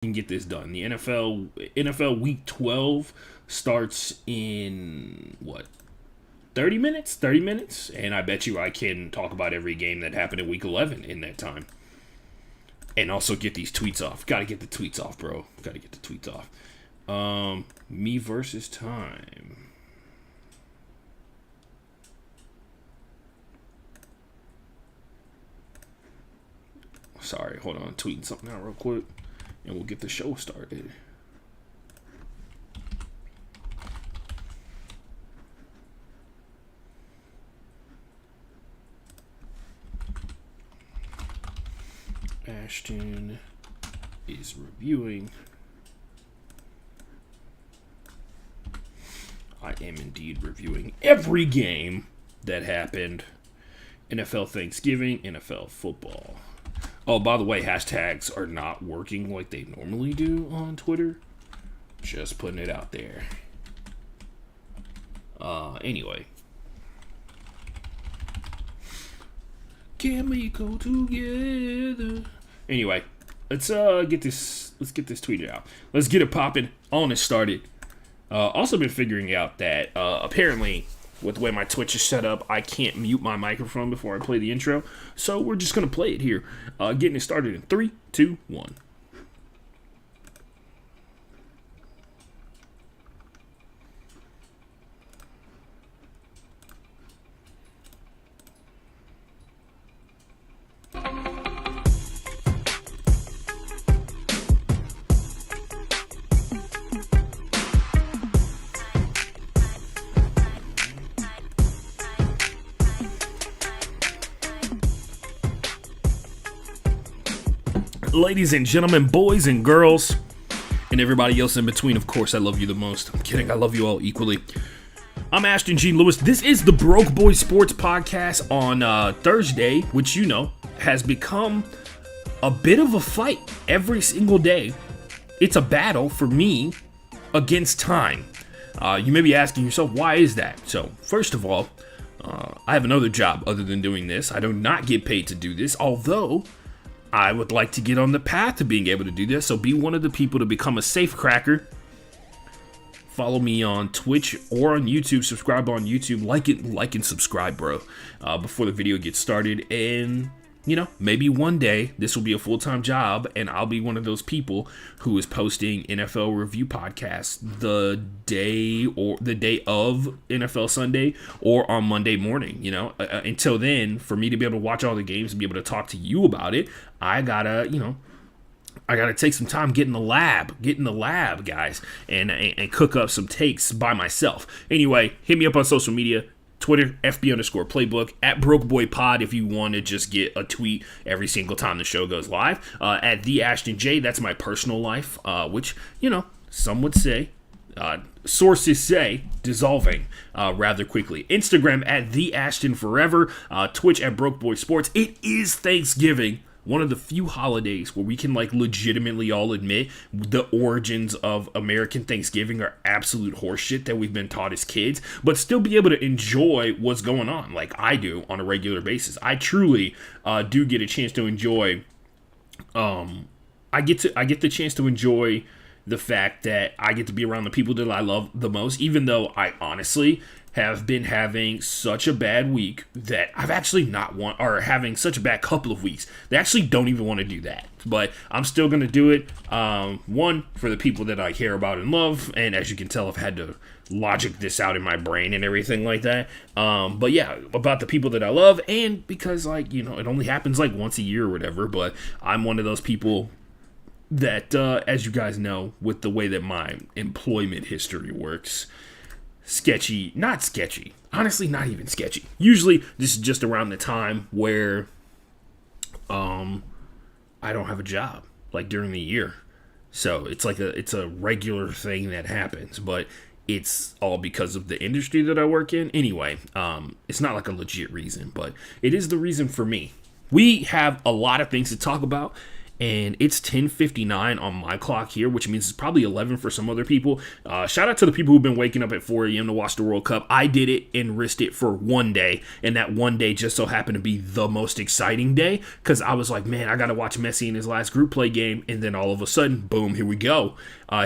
can get this done. The NFL Week 12 starts in what, 30 minutes? 30 minutes, and I bet you I can talk about every game that happened in Week 11 in that time, and also get these tweets off. Got to get the tweets off, bro. Got to get the tweets off. Me versus time. Sorry, hold on. Tweeting something out real quick, and we'll get the show started. Ashton is reviewing. I am indeed reviewing every game that happened. NFL Thanksgiving, NFL football. Oh, by the way, hashtags are not working like they normally do on Twitter. Just putting it out there. Anyway. Can we go together? Anyway, let's get this tweeted out. Let's get it popping. On it started. Also been figuring out that apparently with the way my Twitch is set up, I can't mute my microphone before I play the intro. So we're just gonna play it here. Getting it started in 3, 2, 1. Ladies and gentlemen, boys and girls, and everybody else in between, of course, I love you the most. I'm kidding, I love you all equally. I'm Ashton Gene Lewis. This is the Broke Boy Sports Podcast on Thursday, which you know has become a bit of a fight every single day. It's a battle for me against time. You may be asking yourself, why is that? So, first of all, I have another job other than doing this. I do not get paid to do this, although I would like to get on the path to being able to do this, so be one of the people to become a safe cracker. Follow me on Twitch or on YouTube. Subscribe on YouTube. Like and subscribe, bro, before the video gets started. And, you know, maybe one day this will be a full-time job, and I'll be one of those people who is posting NFL review podcasts the day of NFL Sunday or on Monday morning, you know. Until then, for me to be able to watch all the games and be able to talk to you about it, I gotta take some time, get in the lab, guys, and cook up some takes by myself. Anyway, hit me up on social media. Twitter, FB_playbook, at BrokeBoyPod if you want to just get a tweet every single time the show goes live. At the Ashton J, that's my personal life, which, you know, some would say, sources say, dissolving rather quickly. Instagram at the Ashton Forever, Twitch at BrokeBoy Sports. It is Thanksgiving. One of the few holidays where we can like legitimately all admit the origins of American Thanksgiving are absolute horseshit that we've been taught as kids, but still be able to enjoy what's going on like I do on a regular basis. I truly do get a chance to enjoy. I get the chance to enjoy the fact that I get to be around the people that I love the most, even though I honestly have been having such a bad week that I've actually or having such a bad couple of weeks. They actually don't even want to do that. But I'm still going to do it. One, for the people that I care about and love. And as you can tell, I've had to logic this out in my brain and everything like that. But yeah, about the people that I love. And because, like, you know, it only happens like once a year or whatever. But I'm one of those people that, as you guys know, with the way that my employment history works, not sketchy. Honestly, not even sketchy. Usually, this is just around the time where I don't have a job, like during the year. So it's a regular thing that happens, but it's all because of the industry that I work in. Anyway, it's not like a legit reason, but it is the reason for me. We have a lot of things to talk about, and it's 10:59 on my clock here, which means it's probably 11 for some other people. Shout out to the people who've been waking up at 4 a.m. to watch the World Cup. I did it and risked it for one day, and that one day just so happened to be the most exciting day because I was like, man, I got to watch Messi in his last group play game, and then all of a sudden, boom, here we go.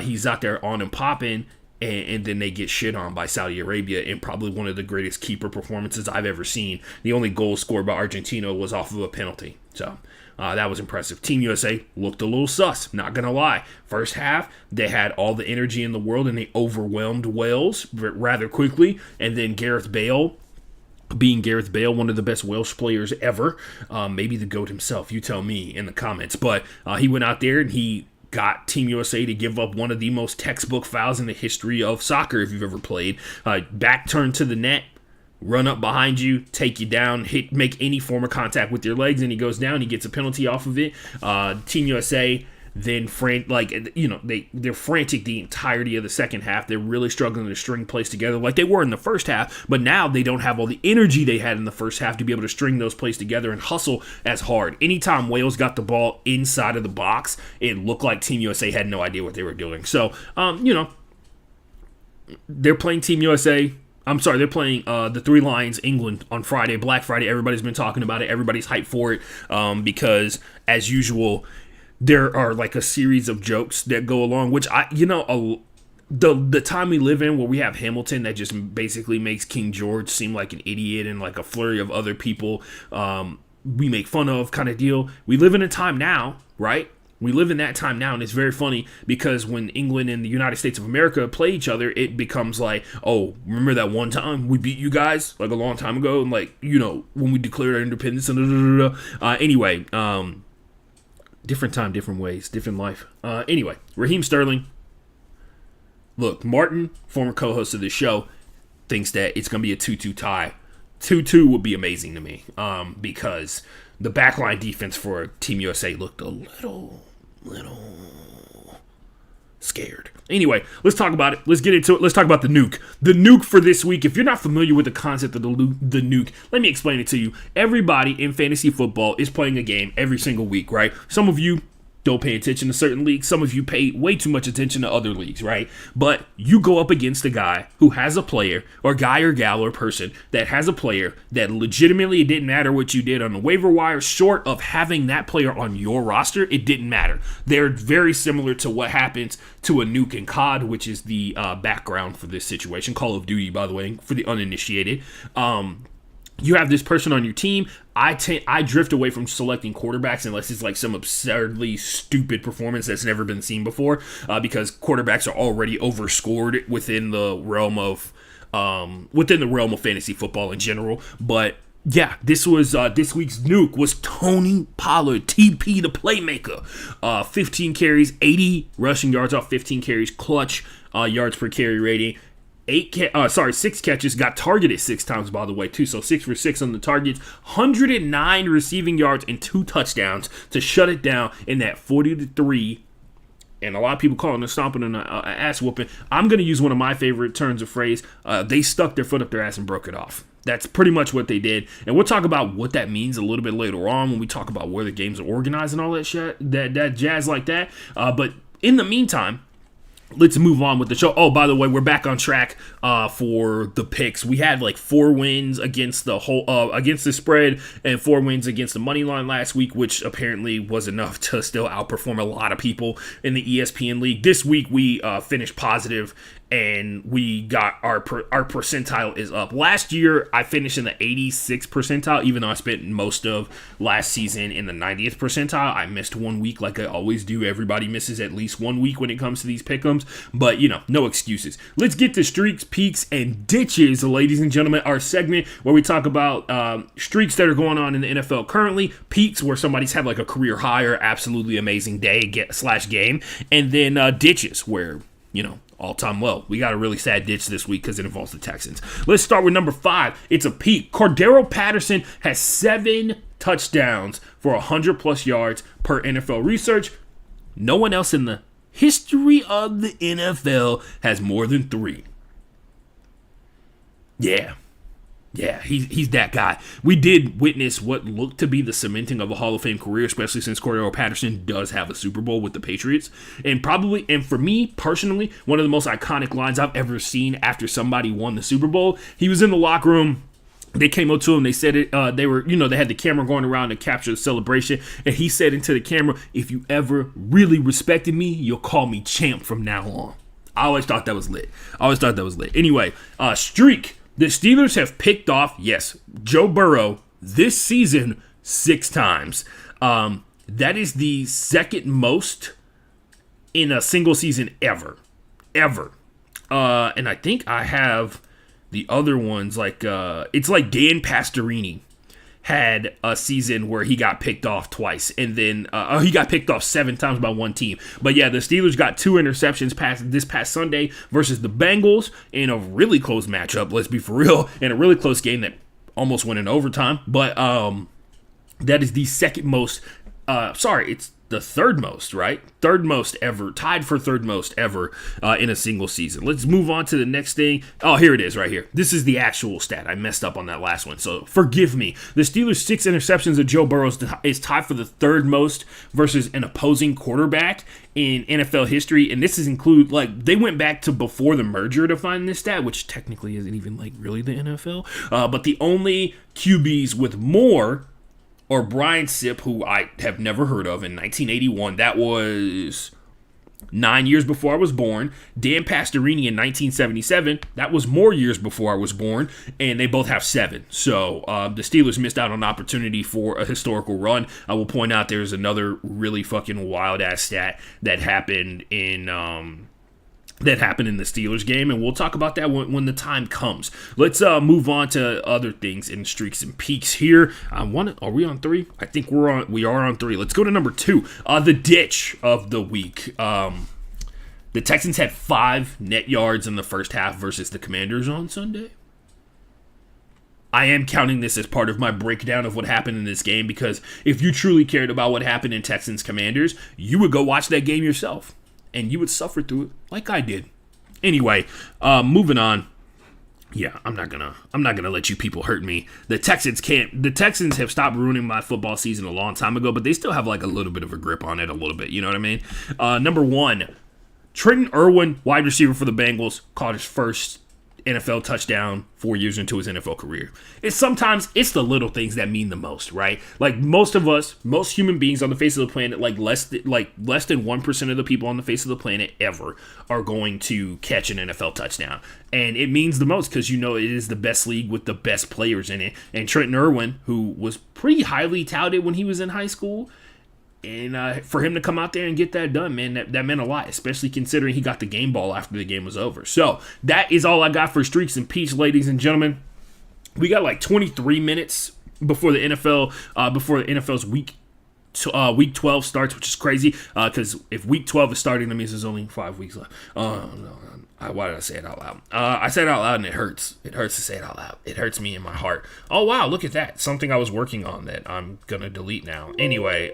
He's out there on and popping, and then they get shit on by Saudi Arabia in probably one of the greatest keeper performances I've ever seen. The only goal scored by Argentina was off of a penalty. So that was impressive. Team USA looked a little sus, not going to lie. First half, they had all the energy in the world, and they overwhelmed Wales rather quickly. And then Gareth Bale, being Gareth Bale, one of the best Welsh players ever, maybe the GOAT himself, you tell me in the comments. But he went out there and he got Team USA to give up one of the most textbook fouls in the history of soccer, if you've ever played. Back turn to the net, run up behind you, take you down, make any form of contact with your legs, and he goes down. He gets a penalty off of it. Team USA then they're frantic the entirety of the second half. They're really struggling to string plays together like they were in the first half, but now they don't have all the energy they had in the first half to be able to string those plays together and hustle as hard. Anytime Wales got the ball inside of the box, it looked like Team USA had no idea what they were doing. So, they're playing Team USA. They're playing the Three Lions, England, on Friday, Black Friday. Everybody's been talking about it. Everybody's hyped for it because, as usual, there are like a series of jokes that go along, which the time we live in where we have Hamilton that just basically makes King George seem like an idiot and like a flurry of other people we make fun of kind of deal. We live in a time now, right? We live in that time now, and it's very funny because when England and the United States of America play each other, it becomes like, oh, remember that one time we beat you guys like a long time ago, and like, when we declared our independence and anyway, different time, different ways, different life. Anyway, Raheem Sterling. Look, Martin, former co-host of this show, thinks that it's going to be a 2-2 tie. 2-2 would be amazing to me because the backline defense for Team USA looked a little scared. Anyway, let's talk about it. Let's get into it. Let's talk about the nuke. The nuke for this week. If you're not familiar with the concept of the nuke, let me explain it to you. Everybody in fantasy football is playing a game every single week, right? Some of you don't pay attention to certain leagues. Some of you pay way too much attention to other leagues, right? But you go up against a guy who has a player, or guy or gal or person that has a player that legitimately, it didn't matter what you did on the waiver wire, short of having that player on your roster, it didn't matter. They're very similar to what happens to a nuke in COD, which is the background for this situation. Call of Duty, by the way, for the uninitiated. You have this person on your team. I drift away from selecting quarterbacks unless it's like some absurdly stupid performance that's never been seen before, because quarterbacks are already overscored within the realm of fantasy football in general. But yeah, this week's nuke was Tony Pollard, TP the playmaker. 15 carries, 80 rushing yards off 15 carries, clutch yards per carry rating. 6 catches, got targeted 6 times, by the way, too. So 6 for 6 on the targets, 109 receiving yards and 2 touchdowns to shut it down in that 40-3. And a lot of people calling it stomping and ass whooping. I'm going to use one of my favorite turns of phrase. They stuck their foot up their ass and broke it off. That's pretty much what they did. And we'll talk about what that means a little bit later on when we talk about where the games are organized and all that shit, that jazz like that. But in the meantime, let's move on with the show. Oh, by the way, we're back on track for the picks. We had like 4 wins against the spread and 4 wins against the money line last week, which apparently was enough to still outperform a lot of people in the ESPN league. This week we finished positive, and we got our percentile is up. Last year, I finished in the 86th percentile, even though I spent most of last season in the 90th percentile. I missed 1 week like I always do. Everybody misses at least 1 week when it comes to these pick'ems, but no excuses. Let's get to streaks, peaks, and ditches, ladies and gentlemen. Our segment where we talk about streaks that are going on in the NFL currently, peaks where somebody's had like a career high or absolutely amazing day / game, and then ditches where, all-time low. We got a really sad ditch this week because it involves the Texans. Let's start with number 5. It's a peak. Cordero Patterson has 7 touchdowns for 100-plus yards per NFL research. No one else in the history of the NFL has more than 3. Yeah. Yeah, he's that guy. We did witness what looked to be the cementing of a Hall of Fame career, especially since Cordero Patterson does have a Super Bowl with the Patriots. And for me personally, one of the most iconic lines I've ever seen after somebody won the Super Bowl. He was in the locker room. They came up to him. They said it. They had the camera going around to capture the celebration, and he said into the camera, "If you ever really respected me, you'll call me champ from now on." I always thought that was lit. Anyway, streak. The Steelers have picked off, yes, Joe Burrow this season 6 times. That is the second most in a single season ever. And I think I have the other ones, it's like Dan Pastorini had a season where he got picked off twice, and then he got picked off 7 times by one team. But yeah, the Steelers got 2 interceptions this past Sunday versus the Bengals in a really close matchup, let's be for real, in a really close game that almost went in overtime. But that is the second most, it's the third most, right? Third most ever, tied for third most ever in a single season. Let's move on to the next thing. Oh, here it is right here. This is the actual stat. I messed up on that last one, so forgive me. The Steelers' 6 interceptions of Joe Burrow is tied for the third most versus an opposing quarterback in NFL history, and this is they went back to before the merger to find this stat, which technically isn't even really the NFL, but the only QBs with more or Brian Sipp, who I have never heard of, in 1981. That was 9 years before I was born. Dan Pastorini in 1977. That was more years before I was born. And they both have 7. So the Steelers missed out on an opportunity for a historical run. I will point out there's another really fucking wild-ass stat that happened in the Steelers game, and we'll talk about that when the time comes. Let's move on to other things in streaks and peaks here. Are we on 3? I think we are on 3. Let's go to number 2. The ditch of the week. The Texans had 5 net yards in the first half versus the Commanders on Sunday. I am counting this as part of my breakdown of what happened in this game, because if you truly cared about what happened in Texans Commanders, you would go watch that game yourself. And you would suffer through it like I did. Anyway, moving on. Yeah, I'm not gonna let you people hurt me. The Texans have stopped ruining my football season a long time ago, but they still have a little bit of a grip on it, a little bit. You know what I mean? Number 1, Trenton Irwin, wide receiver for the Bengals, caught his first NFL touchdown 4 years into his NFL career. Sometimes it's the little things that mean the most, right? Most of us, most human beings on the face of the planet, less than 1% of the people on the face of the planet ever are going to catch an NFL touchdown. And it means the most because it is the best league with the best players in it. And Trenton Irwin, who was pretty highly touted when he was in high school, and for him to come out there and get that done, man, that meant a lot, especially considering he got the game ball after the game was over. So that is all I got for streaks and peaks, ladies and gentlemen. We got 23 minutes before the NFL's week 12 starts, which is crazy because if week 12 is starting, that means there's only 5 weeks left. Why did I say it out loud? I said it out loud and it hurts. It hurts to say it out loud. It hurts me in my heart. Oh, wow, look at that. Something I was working on that I'm going to delete now. Anyway,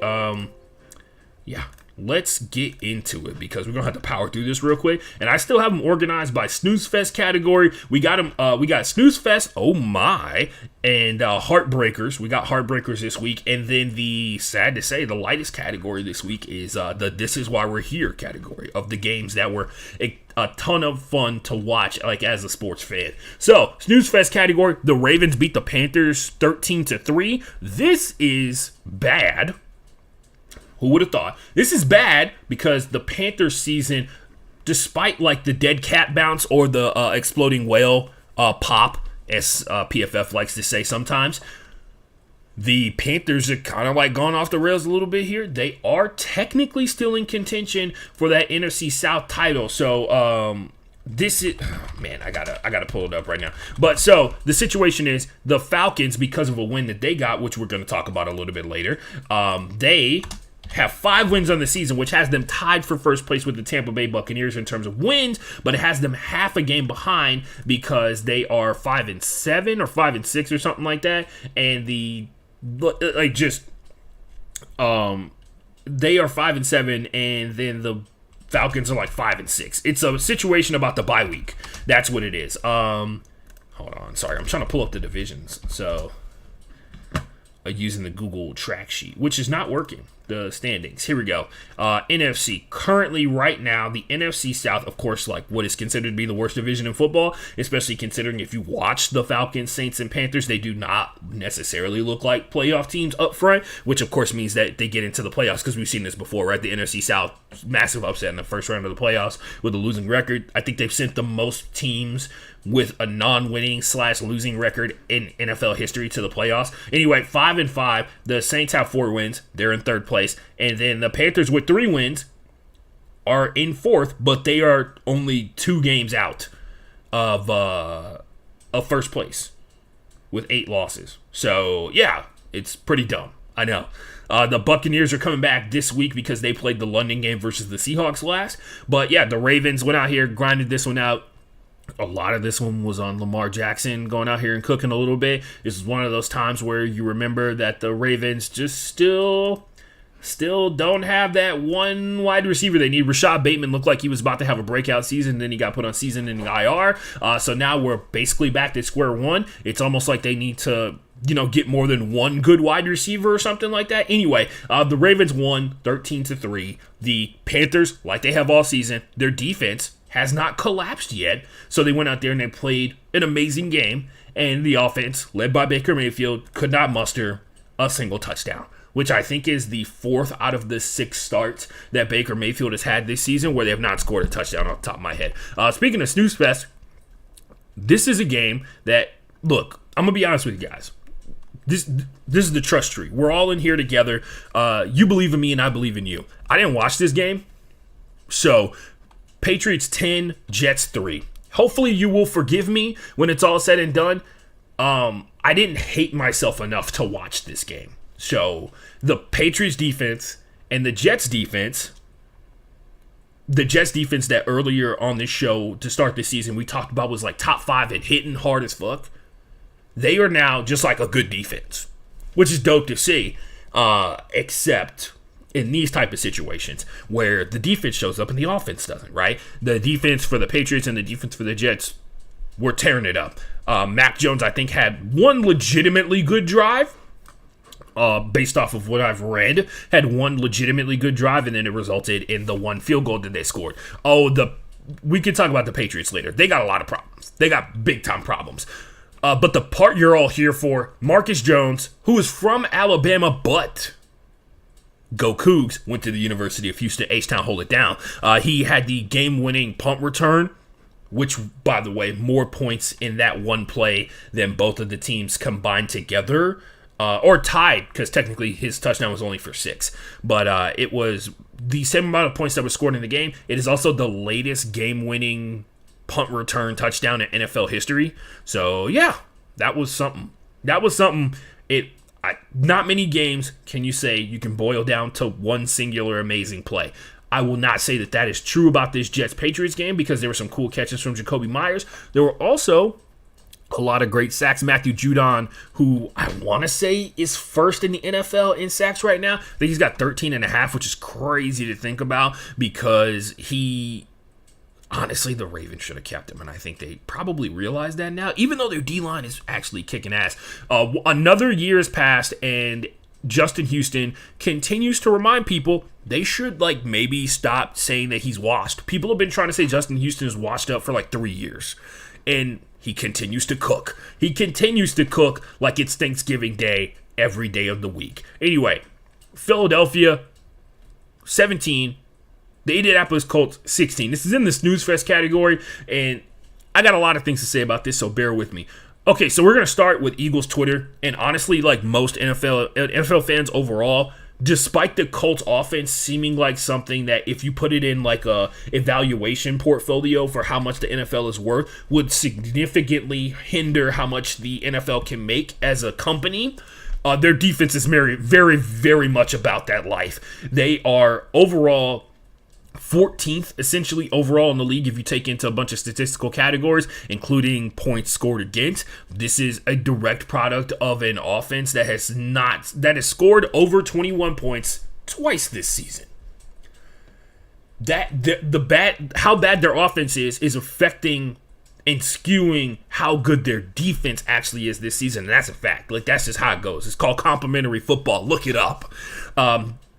yeah, let's get into it because we're going to have to power through this real quick. And I still have them organized by Snooze Fest category. We got them. We got Snooze Fest, oh my, and Heartbreakers. We got Heartbreakers this week. And then sad to say, the lightest category this week is the This Is Why We're Here category of the games that were a ton of fun to watch, as a sports fan. So, Snooze Fest category, the Ravens beat the Panthers 13-3. This is bad. Who would have thought? This is bad because the Panthers season, despite the dead cat bounce or the exploding whale pop, as PFF likes to say sometimes, the Panthers are kind of gone off the rails a little bit here. They are technically still in contention for that NFC South title. So this is, man, I gotta pull it up right now. But so the situation is the Falcons, because of a win that they got, which we're going to talk about a little bit later, they have 5 wins on the season, which has them tied for first place with the Tampa Bay Buccaneers in terms of wins, but it has them half a game behind because they are 5-7 or 5-6 or something like that, and they are 5-7, and then the Falcons are 5-6. It's a situation about the bye week. That's what it is. Hold Hold on. Sorry, I'm trying to pull up the divisions. So, using the Google track sheet, which is not working. The standings. Here we go. NFC. Currently, right now, the NFC South, of course, like what is considered to be the worst division in football, especially considering if you watch the Falcons, Saints, and Panthers, they do not necessarily look like playoff teams up front, which of course means that they get into the playoffs because we've seen this before, right? The NFC South, massive upset in the first round of the playoffs with a losing record. I think they've sent the most teams with a non-winning / losing record in NFL history to the playoffs. Anyway, 5-5. The Saints have 4 wins. They're in 3rd place. And then the Panthers with 3 wins are in 4th, but they are only 2 games out of 1st place with 8 losses. So, yeah, it's pretty dumb. I know. The Buccaneers are coming back this week because they played the London game versus the Seahawks last. But, yeah, the Ravens went out here, grinded this one out. A lot of this one was on Lamar Jackson going out here and cooking a little bit. This is one of those times where you remember that the Ravens just still don't have that one wide receiver they need. Rashad Bateman looked like he was about to have a breakout season, then he got put on season-ending IR. So now we're basically back to square one. It's almost like they need to, get more than one good wide receiver or something like that. Anyway, the Ravens won 13-3. The Panthers, like they have all season, their defense has not collapsed yet. So they went out there and they played an amazing game. And the offense, led by Baker Mayfield, could not muster a single touchdown, which I think is the 4th out of the 6 starts that Baker Mayfield has had this season where they have not scored a touchdown off the top of my head. Speaking of Snooze Fest, this is a game that, look, I'm going to be honest with you guys. This is the trust tree. We're all in here together. You believe in me and I believe in you. I didn't watch this game. So, Patriots 10, Jets 3. Hopefully you will forgive me when it's all said and done. I didn't hate myself enough to watch this game. So, the Patriots defense and the Jets defense that earlier on this show to start the season we talked about was like top 5 and hitting hard as fuck. They are now just like a good defense, which is dope to see, except in these type of situations where the defense shows up and the offense doesn't, right? The defense for the Patriots and the defense for the Jets were tearing it up. Mac Jones, I think, had one legitimately good drive, based off of what I've read, had one legitimately good drive, and then it resulted in the one field goal that they scored. We can talk about the Patriots later. They got a lot of problems. They got big-time problems. But the part you're all here for, Marcus Jones, who is from Alabama, but go Cougs, went to the University of Houston, H-Town, hold it down. He had the game-winning punt return, which, by the way, more points in that one play than both of the teams combined together, or tied, because technically his touchdown was only for 6. But it was the same amount of points that were scored in the game. It is also the latest game-winning punt return touchdown in NFL history. So, yeah, that was something. Not many games can you say you can boil down to one singular amazing play. I will not say that is true about this Jets-Patriots game because there were some cool catches from Jacoby Myers. There were also a lot of great sacks. Matthew Judon, who I want to say is first in the NFL in sacks right now. I think he's got 13.5, which is crazy to think about because honestly, the Ravens should have kept him, and I think they probably realize that now, even though their D-line is actually kicking ass. Another year has passed, and Justin Houston continues to remind people they should, maybe stop saying that he's washed. People have been trying to say Justin Houston is washed up for, 3 years, and he continues to cook. He continues to cook like it's Thanksgiving Day every day of the week. Anyway, Philadelphia, 17, the Indianapolis Colts, 16. This is in the Snooze Fest category, and I got a lot of things to say about this, so bear with me. Okay, so we're going to start with Eagles Twitter, and honestly, like most NFL fans overall, despite the Colts offense seeming like something that if you put it in a evaluation portfolio for how much the NFL is worth, would significantly hinder how much the NFL can make as a company, their defense is very, very, very much about that life. They are overall 14th essentially overall in the league if you take into a bunch of statistical categories, including points scored against. This is a direct product of an offense that has scored over 21 points twice this season. How bad their offense is affecting and skewing how good their defense actually is this season. And that's a fact. Like, that's just how it goes. It's called complimentary football. Look it up.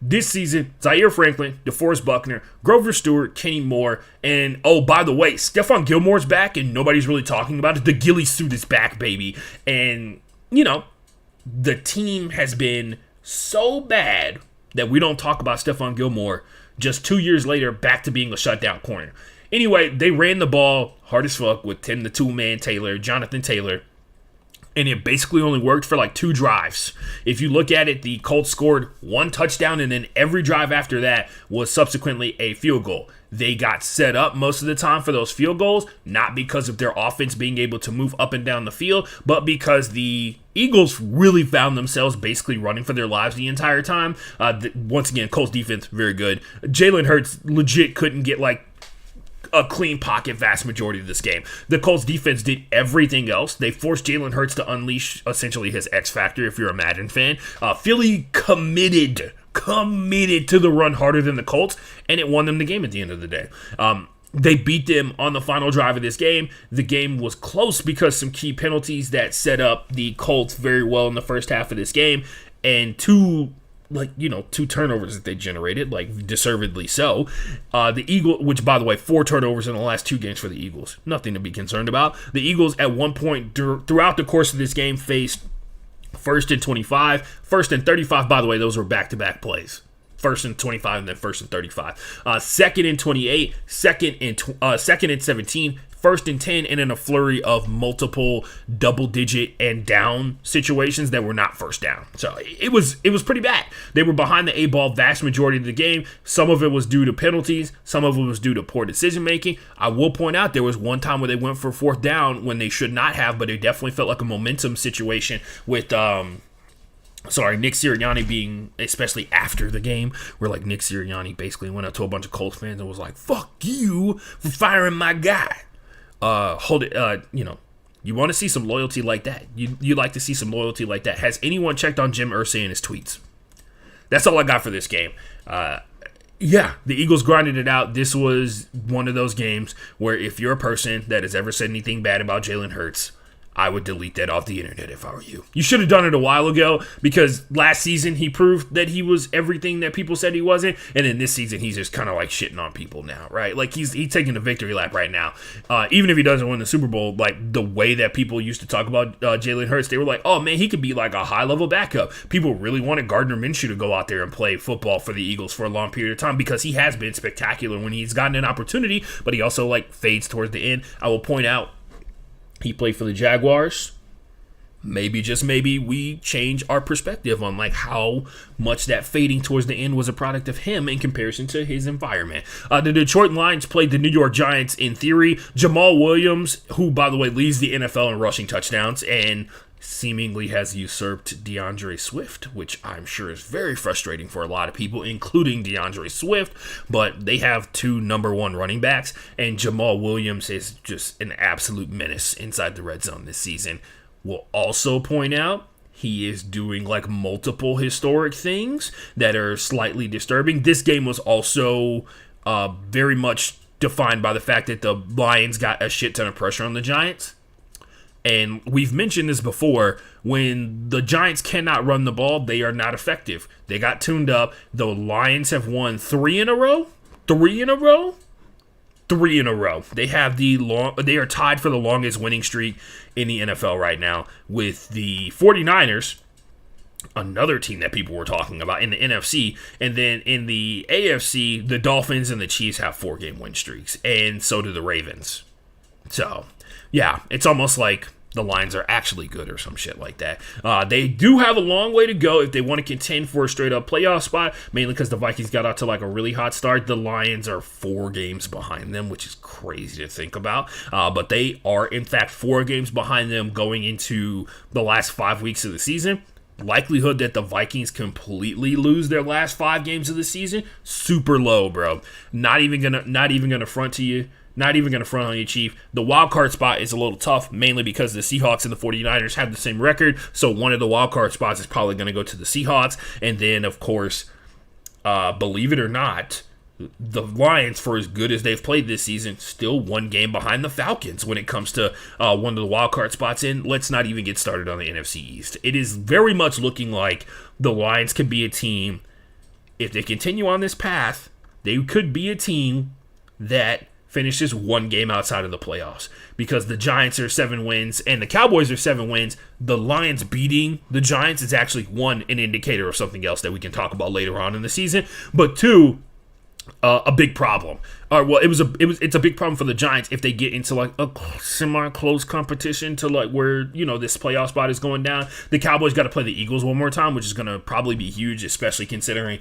This season, Zaire Franklin, DeForest Buckner, Grover Stewart, Kenny Moore, and, oh, by the way, Stephon Gilmore's back, and nobody's really talking about it. The ghillie suit is back, baby. And, you know, the team has been so bad that we don't talk about Stephon Gilmore just 2 years later back to being a shutdown corner. Anyway, they ran the ball hard as fuck with Tim the Two-Man Taylor, Jonathan Taylor, and it basically only worked for like 2 drives. If you look at it, the Colts scored 1 touchdown, and then every drive after that was subsequently a field goal. They got set up most of the time for those field goals, not because of their offense being able to move up and down the field, but because the Eagles really found themselves basically running for their lives the entire time. Once again, Colts defense, very good. Jalen Hurts legit couldn't get like a clean pocket vast majority of this game. The Colts defense did everything else. They forced Jalen Hurts to unleash essentially his X factor if you're a Madden fan. Philly committed to the run harder than the Colts, and it won them the game at the end of the day. They beat them on the final drive of this game. The game was close because some key penalties that set up the Colts very well in the first half of this game, and 2 turnovers that they generated, like deservedly so. The Eagles, which by the way, 4 turnovers in the last 2 games for the Eagles. Nothing to be concerned about. The Eagles at one point throughout the course of this game faced 1st and 25, 1st and 35. By the way, those were back-to-back plays. 1st and 25 and then 1st and 35. 2nd and 28, 2nd and 17, 1st and 10, and then a flurry of multiple double-digit and down situations that were not first down. So it was pretty bad. They were behind the 8-ball vast majority of the game. Some of it was due to penalties. Some of it was due to poor decision-making. I will point out there was one time where they went for 4th down when they should not have, but it definitely felt like a momentum situation with Nick Sirianni being, especially after the game, where like Nick Sirianni basically went up to a bunch of Colts fans and was like, "Fuck you for firing my guy." You want to see some loyalty like that. You like to see some loyalty like that. Has anyone checked on Jim Irsay and his tweets? That's all I got for this game. The Eagles grinded it out. This was one of those games where if you're a person that has ever said anything bad about Jalen Hurts, I would delete that off the internet if I were you. You should have done it a while ago, because last season he proved that he was everything that people said he wasn't, and then this season he's just kind of like shitting on people now, right? Like he's taking the victory lap right now. Even if he doesn't win the Super Bowl, like the way that people used to talk about Jalen Hurts, they were like, oh man, he could be like a high-level backup. People really wanted Gardner Minshew to go out there and play football for the Eagles for a long period of time, because he has been spectacular when he's gotten an opportunity, but he also like fades towards the end. I will point out, he played for the Jaguars. Maybe, just maybe, we change our perspective on like how much that fading towards the end was a product of him in comparison to his environment. The Detroit Lions played the New York Giants in theory. Jamal Williams, who, by the way, leads the NFL in rushing touchdowns and seemingly has usurped DeAndre Swift, which I'm sure is very frustrating for a lot of people, including DeAndre Swift, but they have 2 number 1 running backs, and Jamal Williams is just an absolute menace inside the red zone this season. We'll also point out he is doing like multiple historic things that are slightly disturbing. This game was also very much defined by the fact that the Lions got a shit ton of pressure on the Giants. And we've mentioned this before, when the Giants cannot run the ball, they are not effective. They got tuned up. The Lions have won 3 in a row. They have they are tied for the longest winning streak in the NFL right now with the 49ers, another team that people were talking about in the NFC. And then in the AFC, the Dolphins and the Chiefs have 4-game win streaks, and so do the Ravens. So, yeah, it's almost like the Lions are actually good or some shit like that. They do have a long way to go if they want to contend for a straight-up playoff spot, mainly because the Vikings got out to like a really hot start. The Lions are 4 games behind them, which is crazy to think about. But they are, in fact, 4 games behind them going into the last 5 weeks of the season. Likelihood that the Vikings completely lose their last 5 games of the season, super low, bro. Not even gonna front to you. Not even going to front on you, Chief. The wild card spot is a little tough, mainly because the Seahawks and the 49ers have the same record, so one of the wild card spots is probably going to go to the Seahawks. And then, of course, believe it or not, the Lions, for as good as they've played this season, still one game behind the Falcons when it comes to one of the wild card spots in. Let's not even get started on the NFC East. It is very much looking like the Lions could be a team, if they continue on this path, they could be a team that finishes one game outside of the playoffs, because the Giants are 7 wins and the Cowboys are 7 wins. The Lions beating the Giants is actually, one, an indicator of something else that we can talk about later on in the season, but two, a big problem. Well, it's a big problem for the Giants if they get into like a semi-close competition to like where, this playoff spot is going down. The Cowboys got to play the Eagles one more time, which is going to probably be huge, especially considering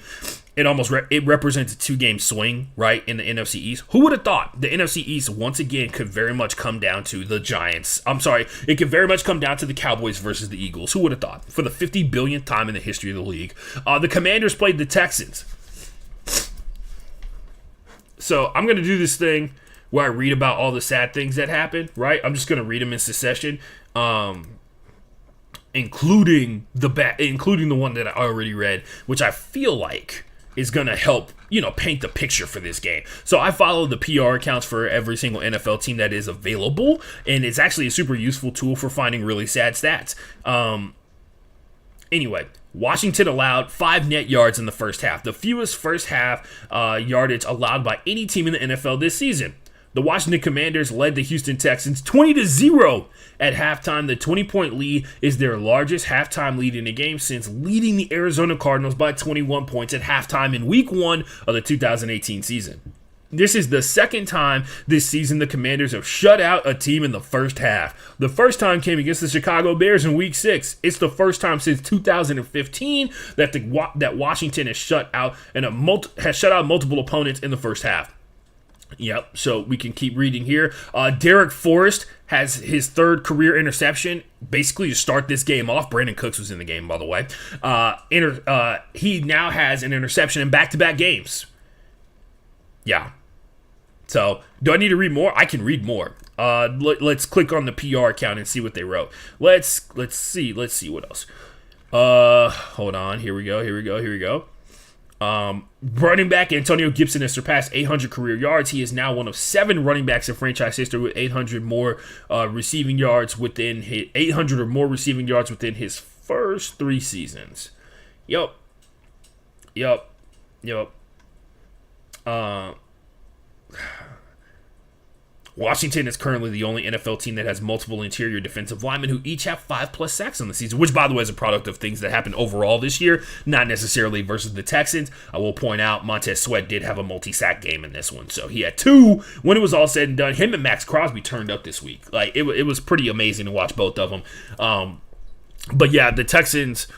it represents a 2-game swing, right, in the NFC East. Who would have thought the NFC East once again could very much come down to the Giants? I'm sorry, it could very much come down to the Cowboys versus the Eagles. Who would have thought? For the 50 billionth time in the history of the league, the Commanders played the Texans. So I'm going to do this thing where I read about all the sad things that happened, right? I'm just going to read them in succession, including the one that I already read, which I feel like is going to help, paint the picture for this game. So I follow the PR accounts for every single NFL team that is available, and it's actually a super useful tool for finding really sad stats. Anyway, Washington allowed 5 net yards in the first half, the fewest first half yardage allowed by any team in the NFL this season. The Washington Commanders led the Houston Texans 20-0 at halftime. The 20-point lead is their largest halftime lead in a game since leading the Arizona Cardinals by 21 points at halftime in Week 1 of the 2018 season. This is the second time this season the Commanders have shut out a team in the first half. The first time came against the Chicago Bears in Week 6. It's the first time since 2015 that Washington has shut out multiple opponents in the first half. Yep, so we can keep reading here. Derek Forrest has his 3rd career interception, basically to start this game off. Brandon Cooks was in the game, by the way. He now has an interception in back-to-back games. Yeah. So, do I need to read more? I can read more. Let's click on the PR account and see what they wrote. Let's see what else. Hold on. Here we go. Running back Antonio Gibson has surpassed 800 career yards. He is now one of 7 running backs in franchise history with 800 or more receiving yards within his first 3 seasons. Yep. Washington is currently the only NFL team that has multiple interior defensive linemen who each have 5+ sacks on the season, which, by the way, is a product of things that happened overall this year, not necessarily versus the Texans. I will point out Montez Sweat did have a multi-sack game in this one, so he had 2 when it was all said and done. Him and Max Crosby turned up this week. Like it was pretty amazing to watch both of them. But yeah, the Texans.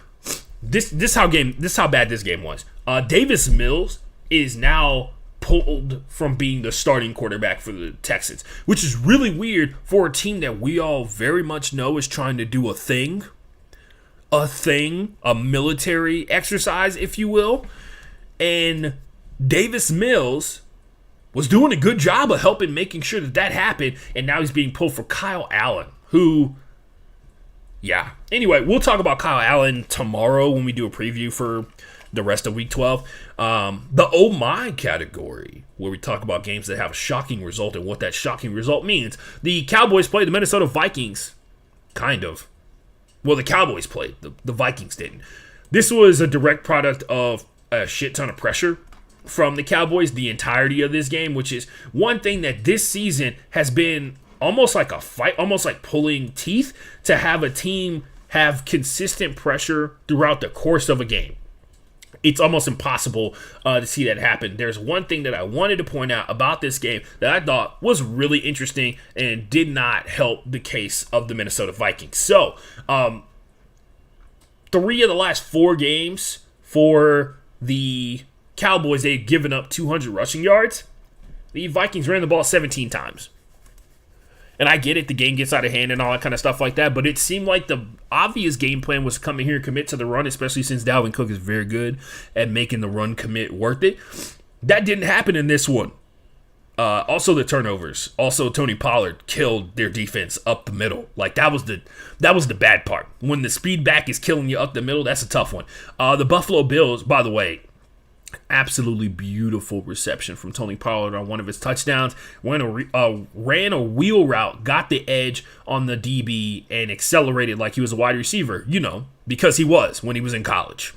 This how bad this game was. Davis Mills is now pulled from being the starting quarterback for the Texans, which is really weird for a team that we all very much know is trying to do a military exercise, if you will. And Davis Mills was doing a good job of helping making sure that happened, and now he's being pulled for Kyle Allen, who, yeah. Anyway, we'll talk about Kyle Allen tomorrow when we do a preview for the rest of Week 12. The oh my category, where we talk about games that have a shocking result and what that shocking result means. The Cowboys played the Minnesota Vikings. Kind of. Well, the Cowboys played. The Vikings didn't. This was a direct product of a shit ton of pressure from the Cowboys the entirety of this game, which is one thing that this season has been almost like a fight, almost like pulling teeth, to have a team have consistent pressure throughout the course of a game. It's almost impossible to see that happen. There's one thing that I wanted to point out about this game that I thought was really interesting and did not help the case of the Minnesota Vikings. So, 3 of the last 4 games for the Cowboys, they've given up 200 rushing yards. The Vikings ran the ball 17 times. And I get it, the game gets out of hand and all that kind of stuff like that, but it seemed like the obvious game plan was to come in here and commit to the run, especially since Dalvin Cook is very good at making the run commit worth it. That didn't happen in this one. Also the turnovers. Also Tony Pollard killed their defense up the middle. Like that was the bad part. When the speed back is killing you up the middle, that's a tough one. The Buffalo Bills, by the way, Absolutely beautiful reception from Tony Pollard on one of his touchdowns. Ran a wheel route, got the edge on the DB, and accelerated like he was a wide receiver, because he was when he was in college.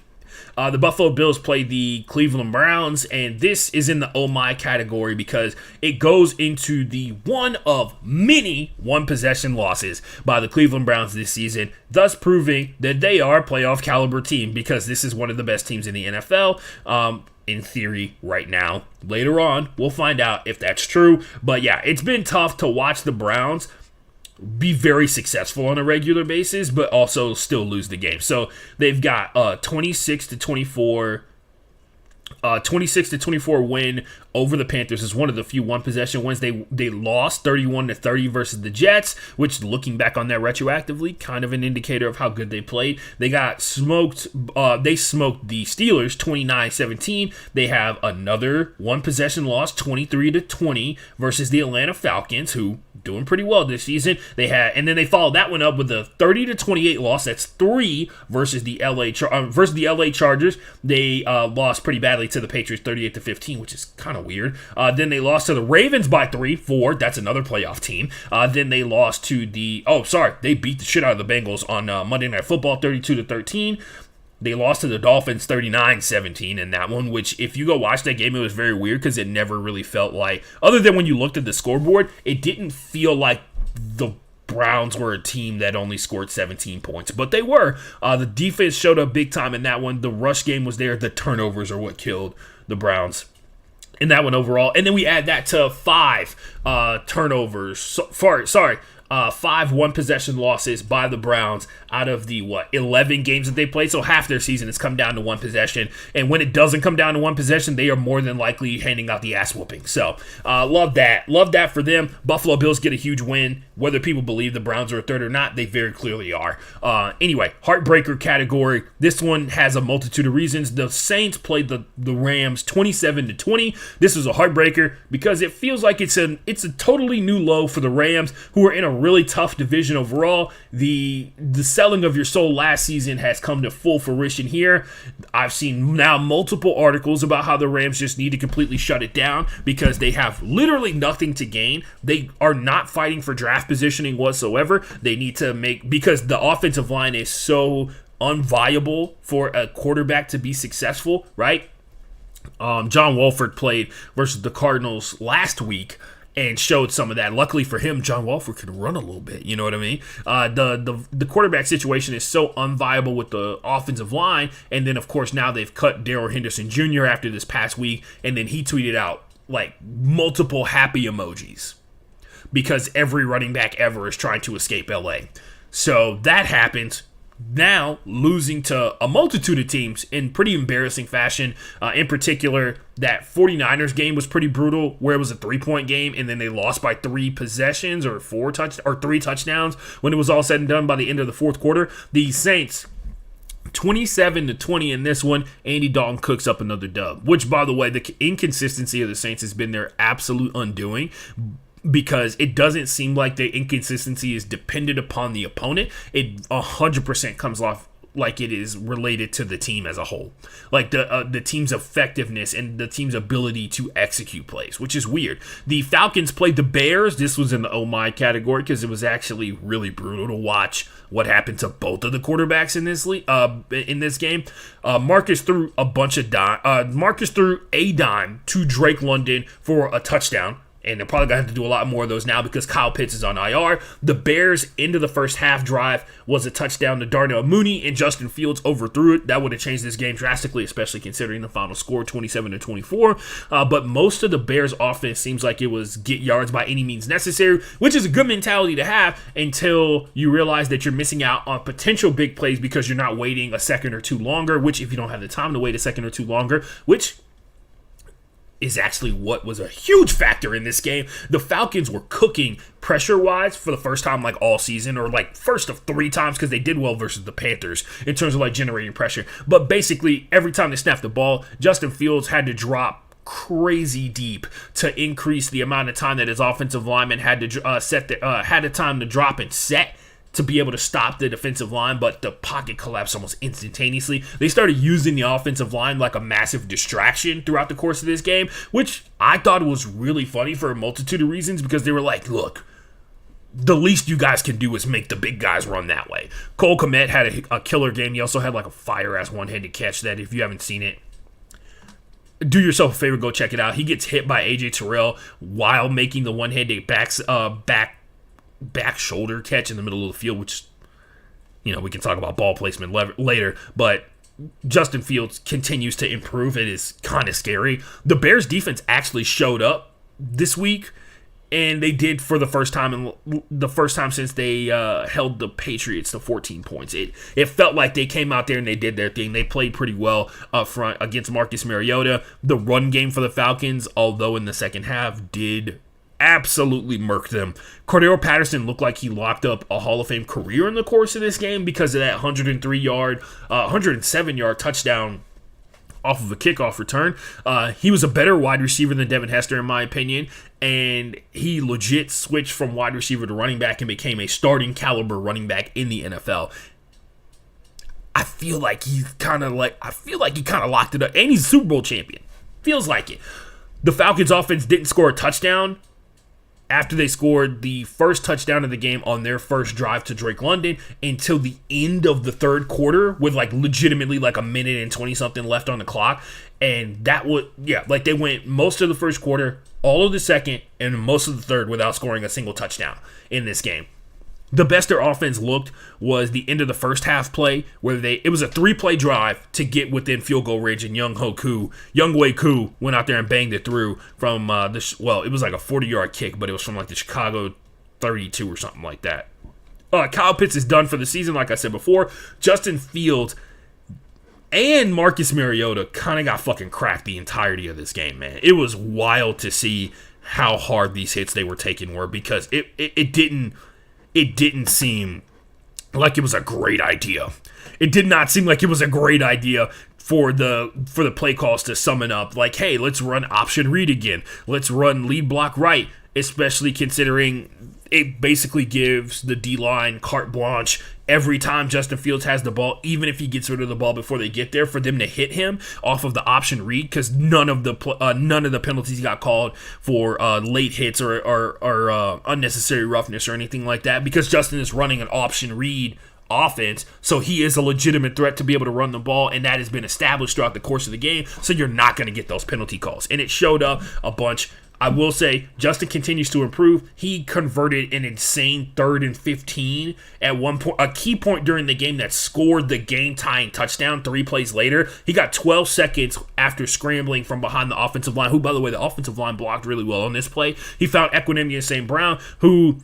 The Buffalo Bills played the Cleveland Browns, and this is in the oh my category because it goes into the one of many one-possession losses by the Cleveland Browns this season, thus proving that they are a playoff caliber team because this is one of the best teams in the NFL. In theory, right now. Later on, we'll find out if that's true. But yeah, it's been tough to watch the Browns be very successful on a regular basis, but also still lose the game. So they've got 26-24 win over the Panthers. Is one of the few one possession wins. They lost 31-30 versus the Jets, which, looking back on that retroactively, kind of an indicator of how good they played. They got smoked. They smoked the Steelers 29-17. They have another one possession loss, 23-20 versus the Atlanta Falcons, who doing pretty well this season. And then they followed that one up with a 30-28 loss. That's 3 versus the LA Chargers. They lost pretty badly to the Patriots 38-15, which is kind of weird. Then they lost to the Ravens by 3-4. That's another playoff team. Then they lost to they beat the shit out of the Bengals on Monday Night Football 32-13. They lost to the Dolphins 39-17 in that one, which if you go watch that game, it was very weird because it never really felt like, other than when you looked at the scoreboard, it didn't feel like the Browns were a team that only scored 17 points, but they were. The defense showed up big time in that one. The rush game was there. The turnovers are what killed the Browns in that one overall. And then we add that to 5 turnovers. 5 one-possession losses by the Browns out of the, 11 games that they played. So half their season has come down to one possession. And when it doesn't come down to one possession, they are more than likely handing out the ass whooping. So love that. Love that for them. Buffalo Bills get a huge win. Whether people believe the Browns are a third or not, they very clearly are. Anyway, heartbreaker category. This one has a multitude of reasons. The Saints played the Rams 27-20. This was a heartbreaker because it feels like it's a totally new low for the Rams, who are in a really tough division overall. The selling of your soul last season has come to full fruition here. I've seen now multiple articles about how the Rams just need to completely shut it down because they have literally nothing to gain. They are not fighting for draft positioning whatsoever. They need to because the offensive line is so unviable for a quarterback to be successful, right? John Wolford played versus the Cardinals last week and showed some of that. Luckily for him, John Wolford could run a little bit. You know what I mean? The quarterback situation is so unviable with the offensive line. And then, of course, now they've cut Darrell Henderson Jr. after this past week. And then he tweeted out, multiple happy emojis because every running back ever is trying to escape LA. So that happened. Now losing to a multitude of teams in pretty embarrassing fashion. In particular, that 49ers game was pretty brutal, where it was a 3-point game, and then they lost by 3 possessions or 3 touchdowns when it was all said and done by the end of the fourth quarter. The Saints 27-20 in this one. Andy Dalton cooks up another dub, which, by the way, the inconsistency of the Saints has been their absolute undoing, because it doesn't seem like the inconsistency is dependent upon the opponent. It 100% comes off like it is related to the team as a whole, like the team's effectiveness and the team's ability to execute plays, which is weird. The Falcons played the Bears. This was in the oh my category because it was actually really brutal to watch what happened to both of the quarterbacks in this game. Marcus threw a dime to Drake London for a touchdown. And they're probably going to have to do a lot more of those now because Kyle Pitts is on IR. The Bears' into the first half drive was a touchdown to Darnell Mooney, and Justin Fields overthrew it. That would have changed this game drastically, especially considering the final score, 27-24. But most of the Bears' offense seems like it was get yards by any means necessary, which is a good mentality to have until you realize that you're missing out on potential big plays because you're not waiting a second or two longer, which if you don't have the time to wait a second or two longer, which is actually what was a huge factor in this game. The Falcons were cooking pressure-wise for the first time all season, or first of 3 times because they did well versus the Panthers in terms of generating pressure. But basically, every time they snapped the ball, Justin Fields had to drop crazy deep to increase the amount of time that his offensive lineman had to had the time to drop and set to be able to stop the defensive line, but the pocket collapsed almost instantaneously. They started using the offensive line like a massive distraction throughout the course of this game, which I thought was really funny for a multitude of reasons, because they were like, look, the least you guys can do is make the big guys run that way. Cole Kmet had a killer game. He also had like a fire-ass one-handed catch that, if you haven't seen it, do yourself a favor, go check it out. He gets hit by AJ Terrell while making the one-handed back shoulder catch in the middle of the field, which, we can talk about ball placement later, but Justin Fields continues to improve. It is kind of scary. The Bears defense actually showed up this week, and they did for the first time since they held the Patriots to 14 points. It felt like they came out there and they did their thing. They played pretty well up front against Marcus Mariota. The run game for the Falcons, although in the second half, did absolutely murk them. Cordero Patterson looked like he locked up a Hall of Fame career in the course of this game because of that 107-yard touchdown off of a kickoff return. He was a better wide receiver than Devin Hester, in my opinion, and he legit switched from wide receiver to running back and became a starting caliber running back in the NFL. I feel like he kind of locked it up, and he's a Super Bowl champion. Feels like it. The Falcons offense didn't score a touchdown after they scored the first touchdown of the game on their first drive to Drake London until the end of the third quarter, with legitimately a minute and 20 something left on the clock. And that would, they went most of the first quarter, all of the second, and most of the third without scoring a single touchdown in this game. The best their offense looked was the end of the first half play, where it was a 3-play drive to get within field goal range, and Younghoe Koo went out there and banged it through from it was like a 40-yard kick, but it was from the Chicago 32 or something like that. Kyle Pitts is done for the season, like I said before. Justin Fields and Marcus Mariota kind of got fucking cracked the entirety of this game, man. It was wild to see how hard these hits they were taking were, because it didn't seem like it was a great idea. It did not seem like it was a great idea for the play calls to summon up like, hey, let's run option read again. Let's run lead block right, especially considering it basically gives the D-line carte blanche every time Justin Fields has the ball, even if he gets rid of the ball before they get there, for them to hit him off of the option read, because none of the penalties got called for late hits or unnecessary roughness or anything like that, because Justin is running an option read offense, so he is a legitimate threat to be able to run the ball, and that has been established throughout the course of the game, so you're not going to get those penalty calls, and it showed up a bunch. I will say, Justin continues to improve. He converted an insane 3rd and 15 at one point, a key point during the game that scored the game-tying touchdown 3 plays later. He got 12 seconds after scrambling from behind the offensive line, who, by the way, the offensive line blocked really well on this play. He found Equanimeous St. Brown, who,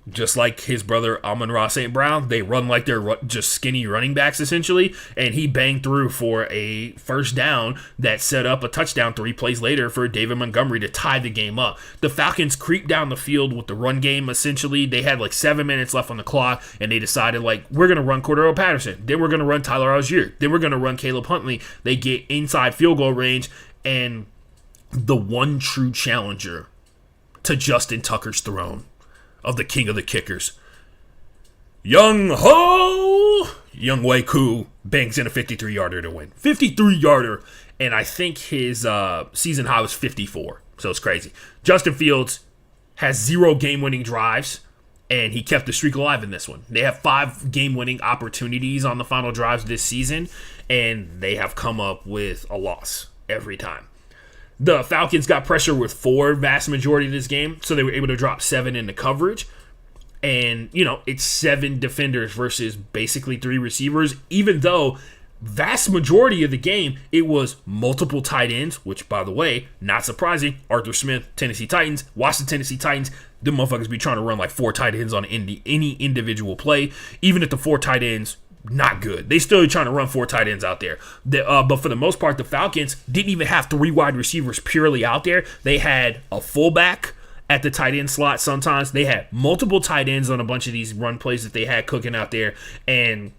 just like his brother Amon-Ra St. Brown, they run like they're just skinny running backs, essentially, and he banged through for a first down that set up a touchdown 3 plays later for David Montgomery to tie the game up. The Falcons creeped down the field with the run game, essentially. They had 7 minutes left on the clock, and they decided, we're going to run Cordero Patterson, then we're going to run Tyler Algier, then we're going to run Caleb Huntley. They get inside field goal range, and the one true challenger to Justin Tucker's throne of the king of the kickers, Younghoe Koo bangs in a 53-yarder to win. 53-yarder, and I think his season high was 54, so it's crazy. Justin Fields has 0 game-winning drives, and he kept the streak alive in this one. They have 5 game-winning opportunities on the final drives this season, and they have come up with a loss every time. The Falcons got pressure with 4 vast majority of this game, so they were able to drop 7 into coverage. And, it's 7 defenders versus basically 3 receivers, even though vast majority of the game, it was multiple tight ends, which, by the way, not surprising. Arthur Smith, Tennessee Titans, Washington Tennessee Titans, the motherfuckers be trying to run 4 tight ends on any individual play. Even if the 4 tight ends, not good. They still trying to run 4 tight ends out there. But for the most part, the Falcons didn't even have 3 wide receivers purely out there. They had a fullback at the tight end slot sometimes. They had multiple tight ends on a bunch of these run plays that they had cooking out there. And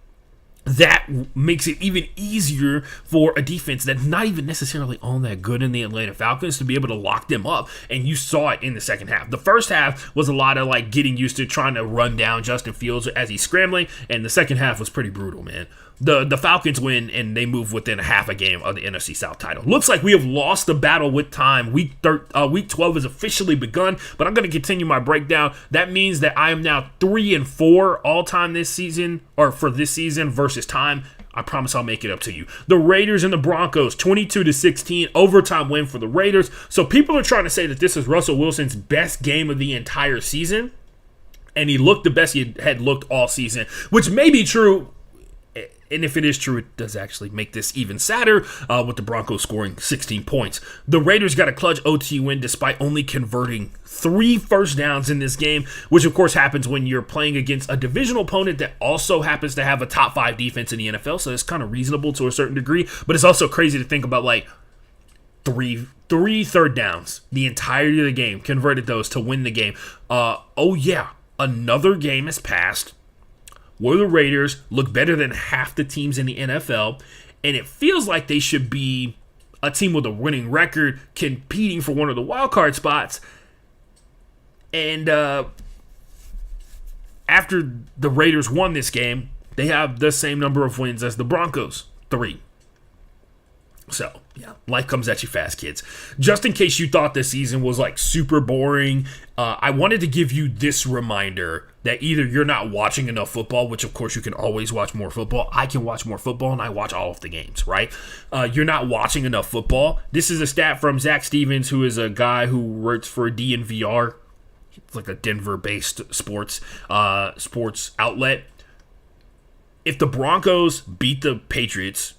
that makes it even easier for a defense that's not even necessarily all that good in the Atlanta Falcons to be able to lock them up. And you saw it in the second half. The first half was a lot of like getting used to trying to run down Justin Fields as he's scrambling, and the second half was pretty brutal, man. The Falcons win, and they move within a half a game of the NFC South title. Looks like we have lost the battle with time. Week 12 has officially begun, but I'm going to continue my breakdown. That means that I am now 3-4 all-time this season, or for this season versus time. I promise I'll make it up to you. The Raiders and the Broncos, 22-16, overtime win for the Raiders. So people are trying to say that this is Russell Wilson's best game of the entire season, and he looked the best he had looked all season, which may be true. And if it is true, it does actually make this even sadder with the Broncos scoring 16 points. The Raiders got a clutch OT win despite only converting 3 first downs in this game, which of course happens when you're playing against a divisional opponent that also happens to have a top 5 defense in the NFL. So it's kind of reasonable to a certain degree, but it's also crazy to think about like three third downs the entirety of the game, converted those to win the game. Oh yeah, another game has passed where the Raiders look better than half the teams in the NFL, and it feels like they should be a team with a winning record competing for one of the wild card spots. And after the Raiders won this game, they have the same number of wins as the Broncos, 3. So, yeah, life comes at you fast, kids. Just in case you thought this season was like super boring, I wanted to give you this reminder that either you're not watching enough football, which of course you can always watch more football. I can watch more football, and I watch all of the games, right? You're not watching enough football. This is a stat from Zach Stevens, who is a guy who works for DNVR. It's like a Denver-based sports outlet. If the Broncos beat the Patriots,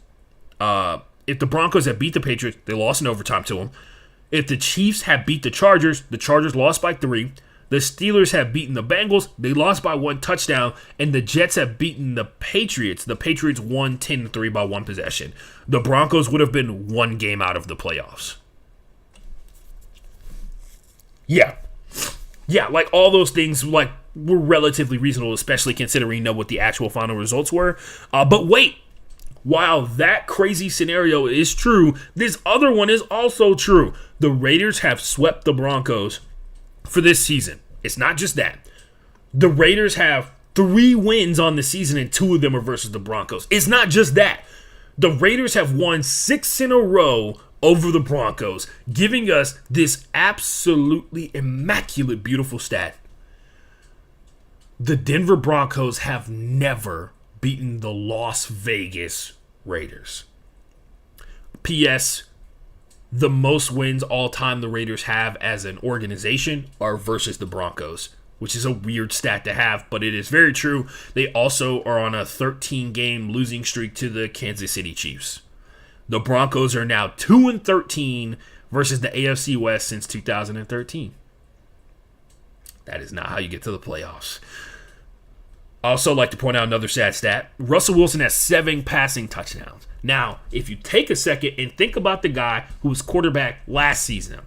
if the Broncos had beat the Patriots, they lost in overtime to them. If the Chiefs had beat the Chargers lost by 3. The Steelers have beaten the Bengals, they lost by 1 touchdown. And the Jets have beaten the Patriots. The Patriots won 10-3 by 1 possession. The Broncos would have been 1 game out of the playoffs. Yeah, like all those things like were relatively reasonable, especially considering what the actual final results were. But wait. While that crazy scenario is true, this other one is also true. The Raiders have swept the Broncos for this season. It's not just that. The Raiders have 3 wins on the season, and 2 of them are versus the Broncos. It's not just that. The Raiders have won 6 in a row over the Broncos, giving us this absolutely immaculate, beautiful stat. The Denver Broncos have never beaten the Las Vegas Raiders. P.S. The most wins all time the Raiders have as an organization are versus the Broncos, which is a weird stat to have, but it is very true. They also are on a 13-game losing streak to the Kansas City Chiefs. The Broncos are now 2-13 versus the AFC West since 2013. That is not how you get to the playoffs. I also like to point out another sad stat. Russell Wilson has 7 passing touchdowns. Now, if you take a second and think about the guy who was quarterback last season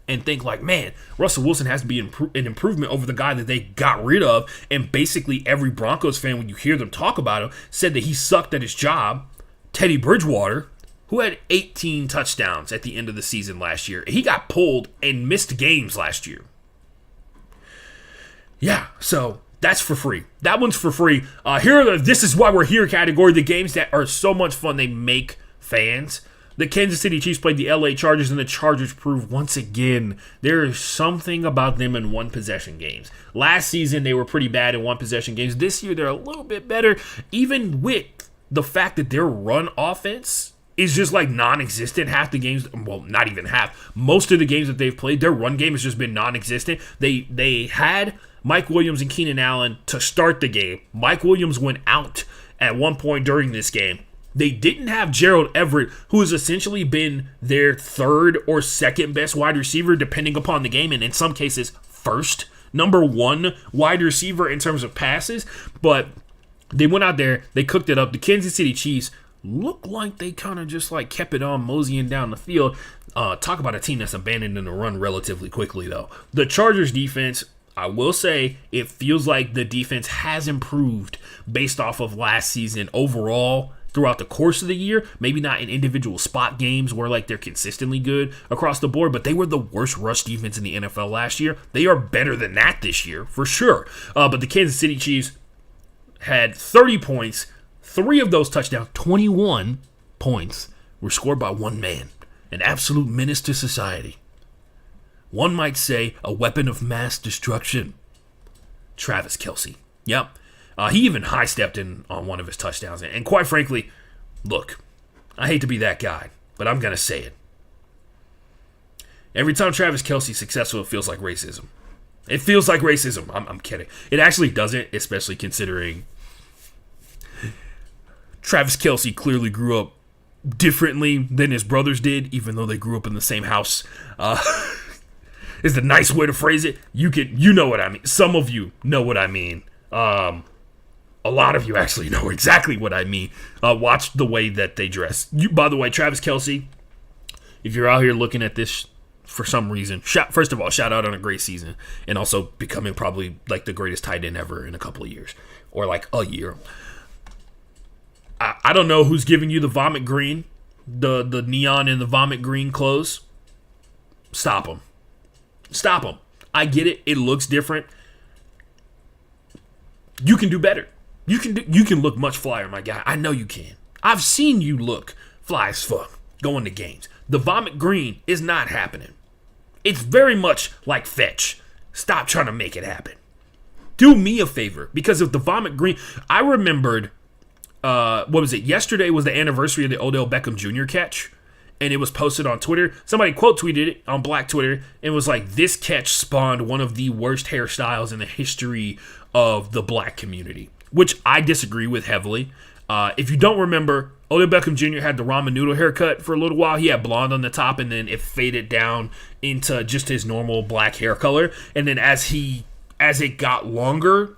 and think like, man, Russell Wilson has to be an improvement over the guy that they got rid of, and basically every Broncos fan, when you hear them talk about him, said that he sucked at his job, Teddy Bridgewater, who had 18 touchdowns at the end of the season last year. He got pulled and missed games last year. Yeah, so that's for free. That one's for free. This is why we're here category, the games that are so much fun they make fans. The Kansas City Chiefs played the LA Chargers, and the Chargers proved once again there is something about them in one-possession games. Last season, they were pretty bad in one-possession games. This year, they're a little bit better, even with the fact that their run offense is just like non-existent. Half the games, well, not even half. Most of the games that they've played, their run game has just been non-existent. They had Mike Williams and Keenan Allen to start the game. Mike Williams went out at one point during this game. They didn't have Gerald Everett, who has essentially been their 3rd or 2nd best wide receiver, depending upon the game, and in some cases, first, number 1 wide receiver in terms of passes. But they went out there, they cooked it up. The Kansas City Chiefs looked like they kind of just like kept it on moseying down the field. Talk about a team that's abandoning the run relatively quickly, though. The Chargers defense, I will say it feels like the defense has improved based off of last season overall throughout the course of the year. Maybe not in individual spot games where like they're consistently good across the board, but they were the worst rush defense in the NFL last year. They are better than that this year for sure. But the Kansas City Chiefs had 30 points. 3 of those touchdowns, 21 points, were scored by one man. An absolute menace to society. One might say a weapon of mass destruction. Travis Kelce. Yep. He even high-stepped in on one of his touchdowns. And quite frankly, look, I hate to be that guy, but I'm going to say it. Every time Travis Kelce's successful, it feels like racism. It feels like racism. I'm kidding. It actually doesn't, especially considering Travis Kelce clearly grew up differently than his brothers did, even though they grew up in the same house. Is the nice way to phrase it. You know what I mean. Some of you know what I mean. A lot of you actually know exactly what I mean. Watch the way that they dress. By the way, Travis Kelce, if you're out here looking at this for some reason, first of all, shout out on a great season, and also becoming probably like the greatest tight end ever in a couple of years, or like a year. I don't know who's giving you the vomit green, the neon and the vomit green clothes. Stop them. Stop them. I get it. It looks different. You can do better. You can look much flyer, my guy. I know you can. I've seen you look fly as fuck going to games. The vomit green is not happening. It's very much like fetch. Stop trying to make it happen. Do me a favor, because of the vomit green, I remembered, what was it? Yesterday was the anniversary of the Odell Beckham Jr. catch, and it was posted on Twitter. Somebody quote tweeted it on Black Twitter and was like, this catch spawned one of the worst hairstyles in the history of the black community, which I disagree with heavily. If you don't remember, Odell Beckham Jr. had the ramen noodle haircut for a little while. He had blonde on the top, and then it faded down into just his normal black hair color. And then as it got longer,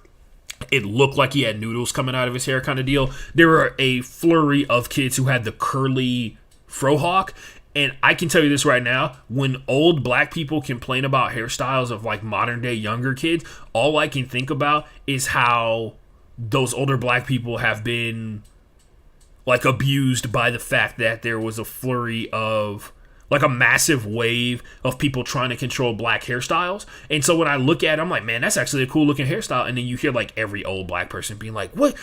it looked like he had noodles coming out of his hair kind of deal. There were a flurry of kids who had the curly frohawk. And I can tell you this right now, when old black people complain about hairstyles of like modern day younger kids, all I can think about is how those older black people have been like abused by the fact that there was a flurry of like a massive wave of people trying to control black hairstyles. And so when I look at it, I'm like, man, that's actually a cool looking hairstyle. And then you hear like every old black person being like, what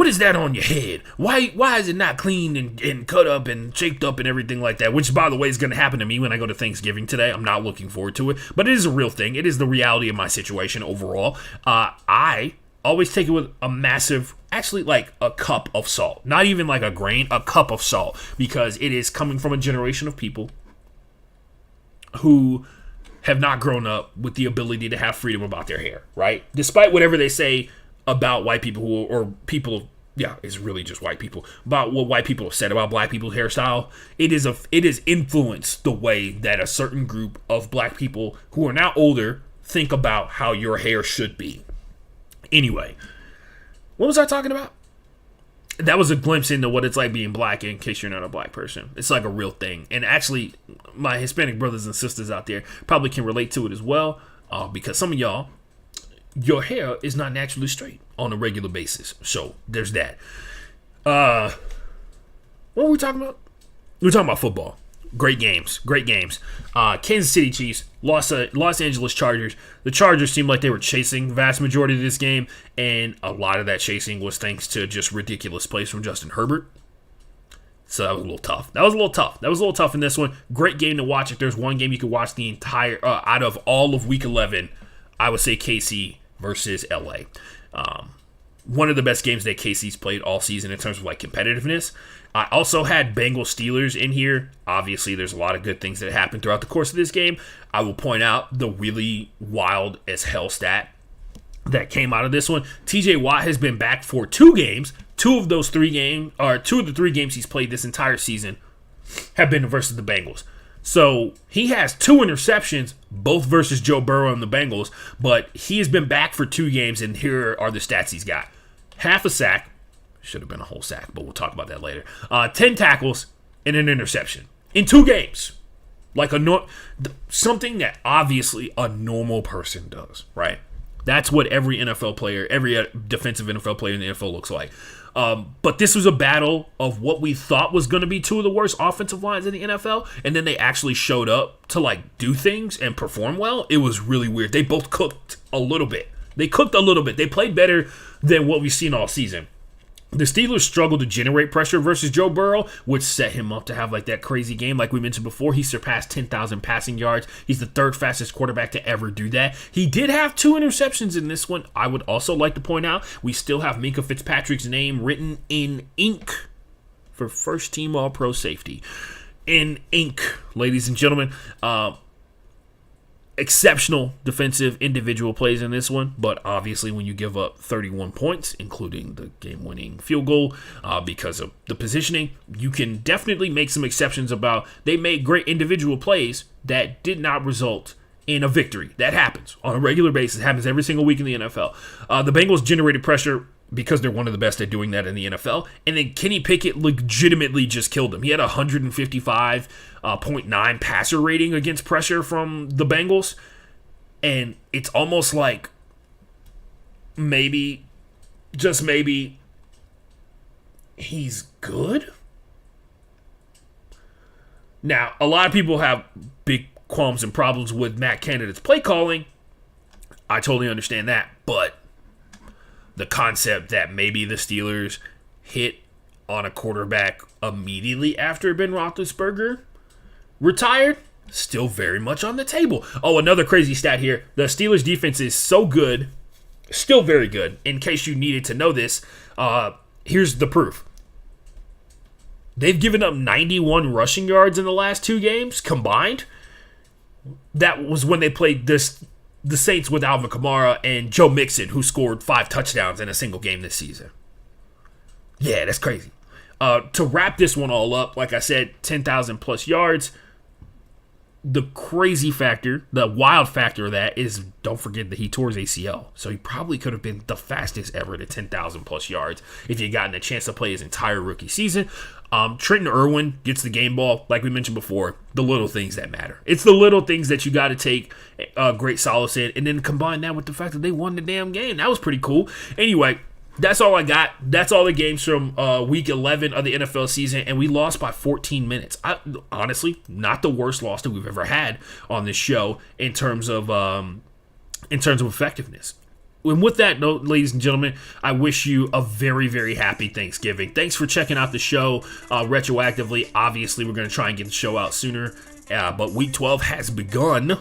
is that on your head? Why is it not clean and cut up and shaped up and everything like that? Which, by the way, is going to happen to me when I go to Thanksgiving today. I'm not looking forward to it, but it is a real thing. It is the reality of my situation overall. I always take it with a massive, actually like a cup of salt. Not even like a grain, a cup of salt. Because it is coming from a generation of people who have not grown up with the ability to have freedom about their hair, right? Despite whatever they say about white people or people, yeah, it's really just white people, about what white people have said about black people's hairstyle, it has influenced the way that a certain group of black people who are now older think about how your hair should be. Anyway, what was I talking about? That was a glimpse into what it's like being black, in case you're not a black person. It's like a real thing. And actually, my Hispanic brothers and sisters out there probably can relate to it as well, because some of y'all, your hair is not naturally straight on a regular basis. So there's that. What were we talking about? We were talking about football. Great games. Kansas City Chiefs, Los Angeles Chargers. The Chargers seemed like they were chasing the vast majority of this game, and a lot of that chasing was thanks to just ridiculous plays from Justin Herbert. So that was a little tough in this one. Great game to watch. If there's one game you could watch the entire, out of all of Week 11, I would say KC versus LA. One of the best games that KC's played all season in terms of like competitiveness. I also had Bengals Steelers in here. Obviously, there's a lot of good things that happened throughout the course of this game. I will point out the really wild as hell stat that came out of this one. TJ Watt has been back for 2 games. Two of the 3 games he's played this entire season have been versus the Bengals. So he has 2 interceptions, both versus Joe Burrow and the Bengals, but he has been back for 2 games, and here are the stats he's got. Half a sack. Should have been a whole sack, but we'll talk about that later. 10 tackles and an interception in 2 games. Like something that obviously a normal person does, right? That's what every NFL player, every defensive NFL player in the NFL looks like. But this was a battle of what we thought was going to be two of the worst offensive lines in the NFL, and then they actually showed up to like do things and perform well. It was really weird. They both cooked a little bit. They played better than what we've seen all season. The Steelers struggled to generate pressure versus Joe Burrow, which set him up to have like that crazy game. Like we mentioned before, he surpassed 10,000 passing yards. He's the third fastest quarterback to ever do that. He did have 2 interceptions in this one. I would also like to point out, we still have Minkah Fitzpatrick's name written in ink for first team All-Pro safety. In ink, ladies and gentlemen. Exceptional defensive individual plays in this one, but obviously when you give up 31 points, including the game-winning field goal, because of the positioning, you can definitely make some exceptions about they made great individual plays that did not result in a victory. That happens on a regular basis. It happens every single week in the NFL. The Bengals generated pressure because they're one of the best at doing that in the NFL. And then Kenny Pickett legitimately just killed him. He had a 155.9 passer rating against pressure from the Bengals. And it's almost like maybe, just maybe, he's good. Now, a lot of people have big qualms and problems with Matt Canada's play calling. I totally understand that. But the concept that maybe the Steelers hit on a quarterback immediately after Ben Roethlisberger retired, still very much on the table. Oh, another crazy stat here. The Steelers defense is so good, still very good. In case you needed to know this, here's the proof. They've given up 91 rushing yards in the last 2 games combined. That was when they played the Saints with Alvin Kamara and Joe Mixon, who scored 5 touchdowns in a single game this season. Yeah, that's crazy. To wrap this one all up, like I said, 10,000 plus yards. The crazy factor, the wild factor of that is, don't forget that he tore his ACL. So he probably could have been the fastest ever to 10,000 plus yards if he had gotten a chance to play his entire rookie season. Trenton Irwin gets the game ball, like we mentioned before, the little things that matter. It's the little things that you got to take great solace in, and then combine that with the fact that they won the damn game. That was pretty cool. Anyway, that's all I got. That's all the games from week 11 of the NFL season, and we lost by 14 minutes. Honestly, not the worst loss that we've ever had on this show in terms of effectiveness. And with that note, ladies and gentlemen, I wish you a very, very happy Thanksgiving. Thanks for checking out the show retroactively. Obviously, we're going to try and get the show out sooner, but Week 12 has begun.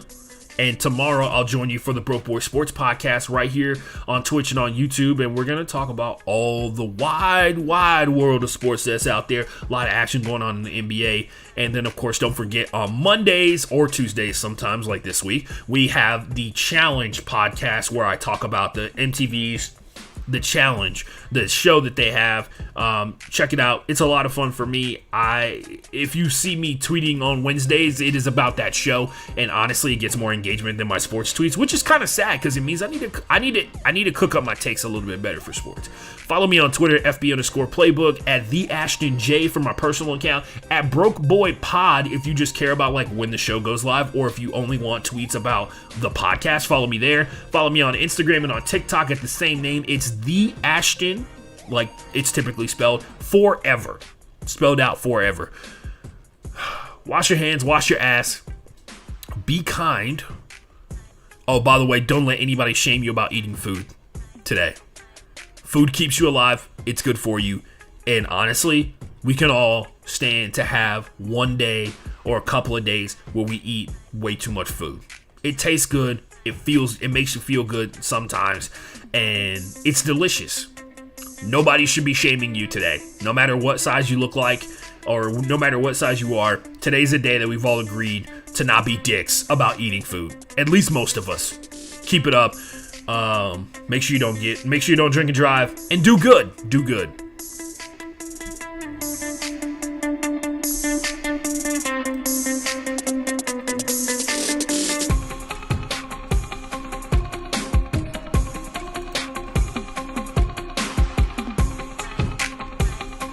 And tomorrow, I'll join you for the Broke Boy Sports Podcast right here on Twitch and on YouTube. And we're going to talk about all the wide, wide world of sports that's out there. A lot of action going on in the NBA. And then, of course, don't forget on Mondays or Tuesdays sometimes, like this week, we have the Challenge Podcast where I talk about the MTV's The Challenge, the show that they have. Check it out. It's a lot of fun for me. If you see me tweeting on Wednesdays, it is about that show, and honestly, it gets more engagement than my sports tweets, which is kind of sad because it means I need to cook up my takes a little bit better for sports. Follow me on Twitter, FB_playbook, at the Ashton J for my personal account, at Broke Boy Pod if you just care about like when the show goes live, or if you only want tweets about the podcast, follow me there. Follow me on Instagram and on TikTok at the same name. It's the Ashton, like it's typically spelled, forever. Spelled out forever. Wash your hands, wash your ass. Be kind. Oh, by the way, don't let anybody shame you about eating food today. Food keeps you alive. It's good for you. And honestly, we can all stand to have one day or a couple of days where we eat way too much food. It tastes good. It makes you feel good sometimes. And it's delicious. Nobody should be shaming you today. No matter what size you look like or no matter what size you are, today's a day that we've all agreed to not be dicks about eating food. At least most of us. Keep it up. Make sure you don't drink and drive, and do good. Do good.